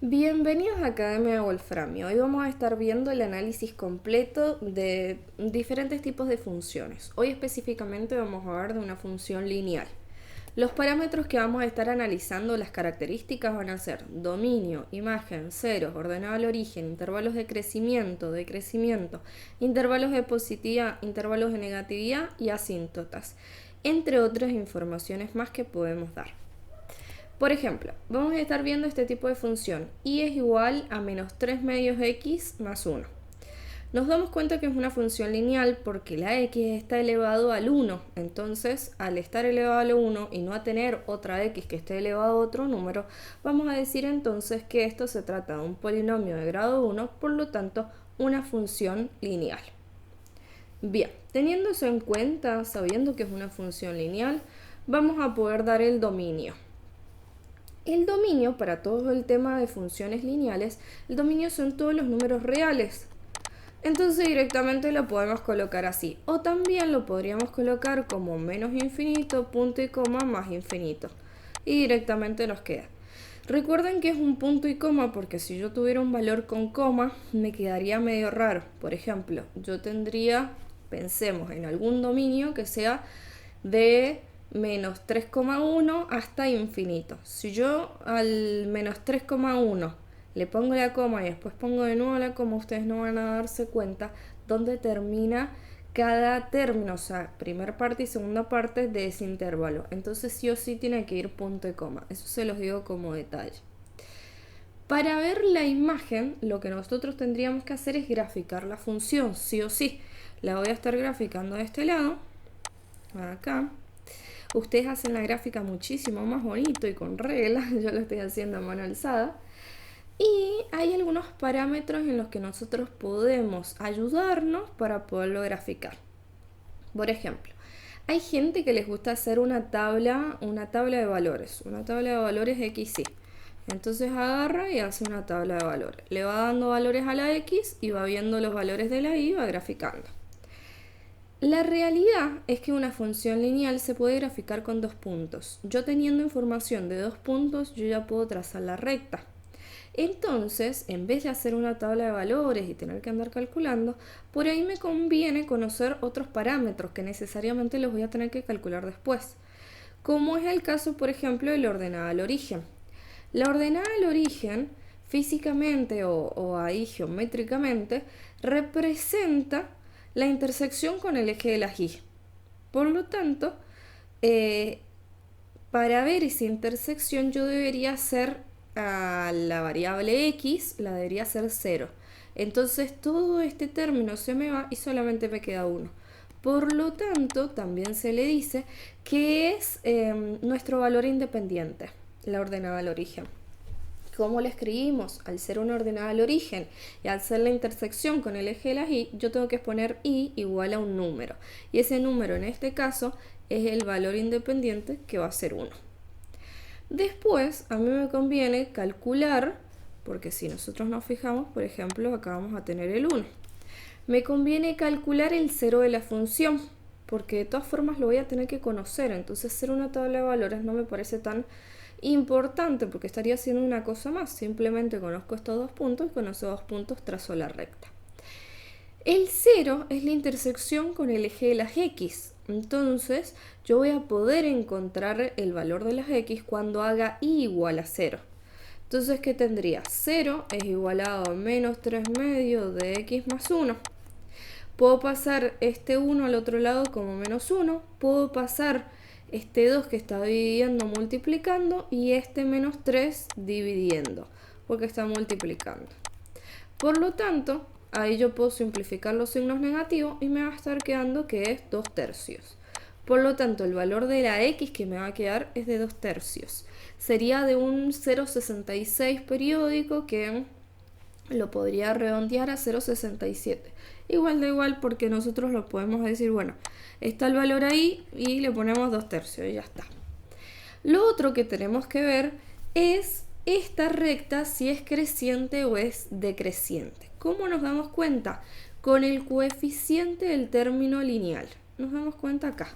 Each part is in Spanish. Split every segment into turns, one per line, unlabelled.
Bienvenidos a Academia Wolframio. Hoy vamos a estar viendo el análisis completo de diferentes tipos de funciones. Hoy específicamente vamos a hablar de una función lineal. Los parámetros que vamos a estar analizando, las características van a ser dominio, imagen, ceros, ordenado al origen, intervalos de crecimiento, decrecimiento, intervalos de positividad, intervalos de negatividad y asíntotas, entre otras informaciones más que podemos dar. Por ejemplo, vamos a estar viendo este tipo de función, y es igual a menos 3 medios x más 1. Nos damos cuenta que es una función lineal porque la x está elevado al 1, entonces al estar elevado al 1 y no a tener otra x que esté elevado a otro número, vamos a decir entonces que esto se trata de un polinomio de grado 1, por lo tanto una función lineal. Bien, teniendo eso en cuenta, sabiendo que es una función lineal, vamos a poder dar el dominio. El dominio, para todo el tema de funciones lineales, el dominio son todos los números reales. Entonces directamente lo podemos colocar así. O también lo podríamos colocar como menos infinito, punto y coma, más infinito. Y directamente nos queda. Recuerden que es un punto y coma porque si yo tuviera un valor con coma, me quedaría medio raro. Por ejemplo, yo tendría, pensemos en algún dominio que sea de menos 3,1 hasta infinito. Si yo al menos 3,1 le pongo la coma y después pongo de nuevo la coma, ustedes no van a darse cuenta dónde termina cada término, o sea, primera parte y segunda parte de ese intervalo. Entonces sí o sí tiene que ir punto y coma. Eso se los digo como detalle. Para ver la imagen, lo que nosotros tendríamos que hacer es graficar la función, sí o sí. La voy a estar graficando de este lado, acá. Ustedes hacen la gráfica muchísimo más bonito y con reglas, yo lo estoy haciendo a mano alzada. Y hay algunos parámetros en los que nosotros podemos ayudarnos para poderlo graficar. Por ejemplo, hay gente que les gusta hacer una tabla de valores, una tabla de valores x, y. Entonces agarra y hace una tabla de valores. Le va dando valores a la x y va viendo los valores de la y y va graficando. La realidad es que una función lineal se puede graficar con 2 puntos. Yo teniendo información de 2 puntos, yo ya puedo trazar la recta. Entonces, en vez de hacer una tabla de valores y tener que andar calculando, por ahí me conviene conocer otros parámetros que necesariamente los voy a tener que calcular después. Como es el caso, por ejemplo, de la ordenada al origen. La ordenada al origen, físicamente o ahí geométricamente, representa la intersección con el eje de la y. Por lo tanto, para ver esa intersección yo debería hacer a la variable x, la debería hacer 0. Entonces todo este término se me va y solamente me queda 1. Por lo tanto, también se le dice que es nuestro valor independiente, la ordenada al origen. ¿Cómo la escribimos? Al ser una ordenada al origen y al ser la intersección con el eje de la y, yo tengo que poner y igual a un número. Y ese número en este caso es el valor independiente, que va a ser 1. Después, a mí me conviene calcular, porque si nosotros nos fijamos, por ejemplo, acá vamos a tener el 1. Me conviene calcular el 0 de la función, porque de todas formas lo voy a tener que conocer. Entonces hacer una tabla de valores no me parece tan importante porque estaría haciendo una cosa más. Simplemente conozco estos 2 puntos y con esos 2 puntos trazo la recta. El 0 es la intersección con el eje de las x. Entonces yo voy a poder encontrar el valor de las x cuando haga y igual a 0. Entonces, ¿qué tendría? 0 es igualado a menos 3 medios de x más 1. Puedo pasar este 1 al otro lado como menos 1. Puedo pasar este 2 que está dividiendo multiplicando y este menos 3 dividiendo porque está multiplicando. Por lo tanto, ahí yo puedo simplificar los signos negativos y me va a estar quedando que es 2 tercios. Por lo tanto, el valor de la x que me va a quedar es de 2 tercios. Sería de un 0,66 periódico que lo podría redondear a 0,67. Igual da igual porque nosotros lo podemos decir, bueno, está el valor ahí y le ponemos 2 tercios y ya está. Lo otro que tenemos que ver es esta recta si es creciente o es decreciente. ¿Cómo nos damos cuenta? Con el coeficiente del término lineal. Nos damos cuenta acá.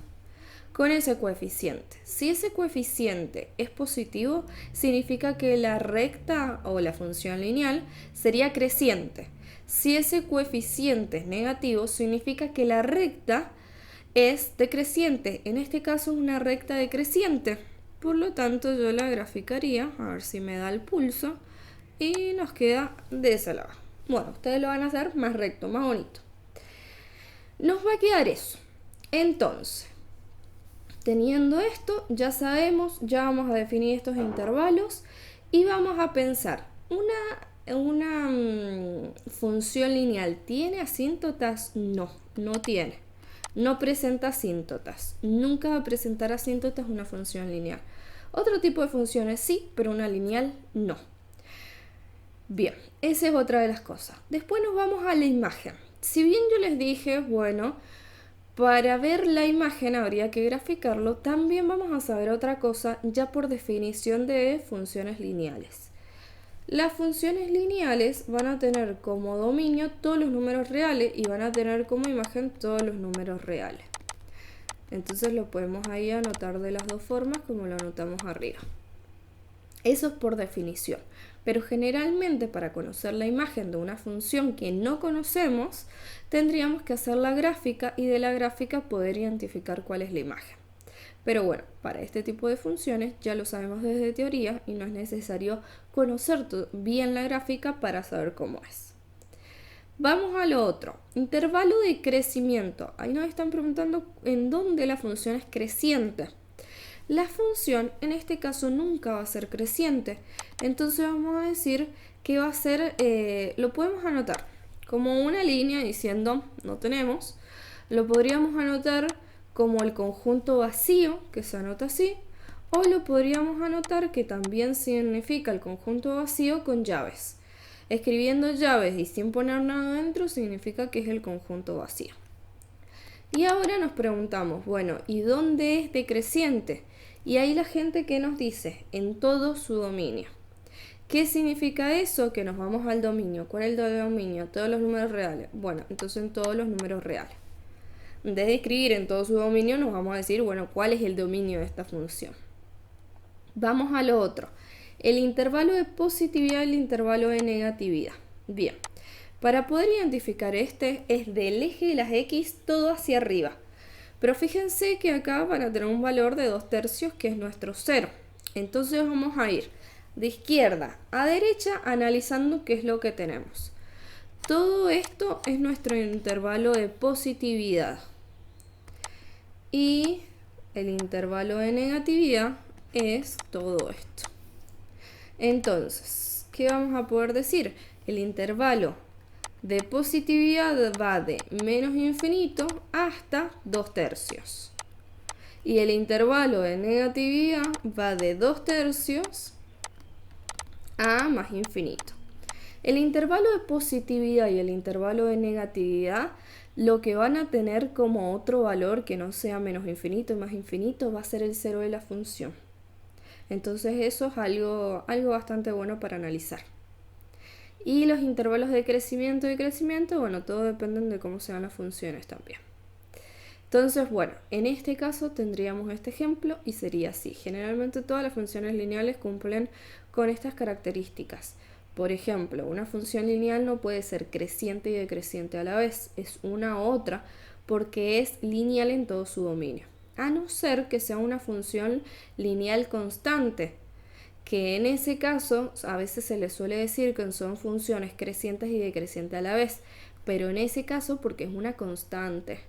con ese coeficiente. Si ese coeficiente es positivo, significa que la recta o la función lineal sería creciente. Si ese coeficiente es negativo, significa que la recta es decreciente. En este caso es una recta decreciente. Por lo tanto, yo la graficaría, a ver si me da el pulso, y nos queda de ese lado. Bueno, ustedes lo van a hacer más recto, más bonito. Nos va a quedar eso. Entonces, teniendo esto, ya sabemos, ya vamos a definir estos intervalos y vamos a pensar, una función lineal, ¿tiene asíntotas? No, no tiene. No presenta asíntotas. Nunca va a presentar asíntotas una función lineal. Otro tipo de funciones sí, pero una lineal no. Bien, esa es otra de las cosas. Después nos vamos a la imagen. Si bien yo les dije, bueno, para ver la imagen habría que graficarlo, también vamos a saber otra cosa ya por definición de funciones lineales. Las funciones lineales van a tener como dominio todos los números reales y van a tener como imagen todos los números reales. Entonces lo podemos ahí anotar de las dos formas como lo anotamos arriba. Eso es por definición. Pero generalmente para conocer la imagen de una función que no conocemos, tendríamos que hacer la gráfica y de la gráfica poder identificar cuál es la imagen. Pero bueno, para este tipo de funciones ya lo sabemos desde teoría y no es necesario conocer bien la gráfica para saber cómo es. Vamos a lo otro, intervalo de crecimiento. Ahí nos están preguntando en dónde la función es creciente. La función en este caso nunca va a ser creciente, entonces vamos a decir que va a ser, lo podemos anotar como una línea diciendo no tenemos, lo podríamos anotar como el conjunto vacío, que se anota así, o lo podríamos anotar que también significa el conjunto vacío con llaves. Escribiendo llaves y sin poner nada dentro significa que es el conjunto vacío. Y ahora nos preguntamos, bueno, ¿y dónde es decreciente? Y ahí la gente que nos dice, en todo su dominio. ¿Qué significa eso? Que nos vamos al dominio. ¿Cuál es el dominio? Todos los números reales. Bueno, entonces en todos los números reales. En vez de escribir en todo su dominio, nos vamos a decir, bueno, ¿cuál es el dominio de esta función? Vamos a lo otro. El intervalo de positividad y el intervalo de negatividad. Bien, para poder identificar este es del eje de las X todo hacia arriba. Pero fíjense que acá van a tener un valor de 2/3 que es nuestro 0. Entonces vamos a ir de izquierda a derecha analizando qué es lo que tenemos. Todo esto es nuestro intervalo de positividad. Y el intervalo de negatividad es todo esto. Entonces, ¿qué vamos a poder decir? El intervalo de positividad va de menos infinito hasta 2/3. Y el intervalo de negatividad va de 2/3 a más infinito. El intervalo de positividad y el intervalo de negatividad, lo que van a tener como otro valor que no sea menos infinito y más infinito va a ser el 0 de la función. Entonces eso es algo bastante bueno para analizar. Y los intervalos de crecimiento, bueno, todo dependen de cómo sean las funciones también. Entonces, bueno, en este caso tendríamos este ejemplo y sería así. Generalmente todas las funciones lineales cumplen con estas características. Por ejemplo, una función lineal no puede ser creciente y decreciente a la vez, es una u otra porque es lineal en todo su dominio. A no ser que sea una función lineal constante, que en ese caso a veces se le suele decir que son funciones crecientes y decrecientes a la vez, pero en ese caso porque es una constante.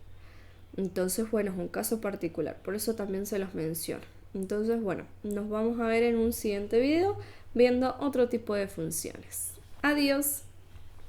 Entonces, bueno, es un caso particular, por eso también se los menciono. Entonces, bueno, nos vamos a ver en un siguiente video viendo otro tipo de funciones. Adiós.